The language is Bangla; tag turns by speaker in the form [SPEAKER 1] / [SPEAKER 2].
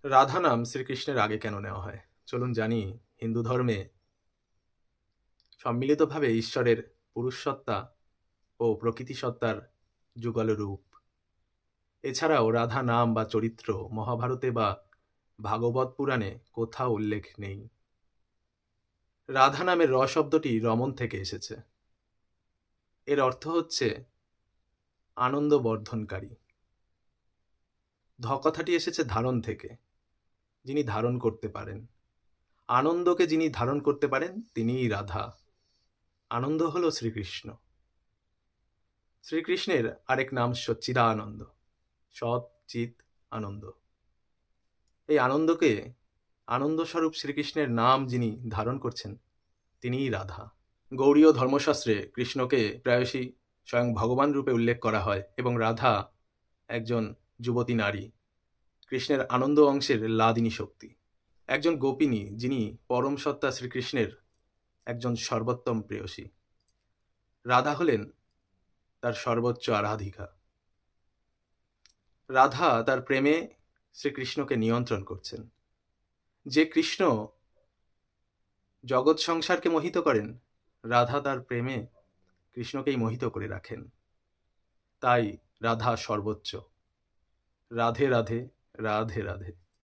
[SPEAKER 1] রাধা নাম শ্রীকৃষ্ণের আগে কেন নেওয়া হয়? চলুন জানি। হিন্দু ধর্মে সম্মিলিতভাবে ঈশ্বরের পুরুষসত্তা ও প্রকৃতি সত্তার যুগল রূপ। এছাড়াও রাধা নাম বা চরিত্র মহাভারতে বা ভাগবত পুরাণে কোথাও উল্লেখ নেই। রাধা নামের র শব্দটি রমণ থেকে এসেছে। এর অর্থ হচ্ছে আনন্দ বর্ধনকারী। ধ কথাটি এসেছে ধারণ থেকে, যিনি ধারণ করতে পারেন। আনন্দকে যিনি ধারণ করতে পারেন তিনিই রাধা। আনন্দ হল শ্রীকৃষ্ণ। শ্রীকৃষ্ণের আরেক নাম সচ্চিদানন্দ, সৎ চিত আনন্দ। এই আনন্দকে, আনন্দস্বরূপ শ্রীকৃষ্ণের নাম যিনি ধারণ করছেন তিনিই রাধা। গৌড়ীয় ধর্মশাস্ত্রে কৃষ্ণকে প্রায়শই স্বয়ং ভগবান রূপে উল্লেখ করা হয় এবং রাধা একজন যুবতী নারী, কৃষ্ণের আনন্দ অংশের লাদিনী শক্তি, একজন গোপিনী যিনি পরম সত্তা শ্রীকৃষ্ণের একজন সর্বোত্তম প্রেয়সী। রাধা হলেন তার সর্বোচ্চ আরাধিকা। রাধা তার প্রেমে শ্রীকৃষ্ণকে নিয়ন্ত্রণ করছেন। যে কৃষ্ণ জগৎ সংসারকে মোহিত করেন, রাধা তার প্রেমে কৃষ্ণকেই মোহিত করে রাখেন। তাই রাধা সর্বোচ্চ। রাধে রাধে, রাধে রাধে।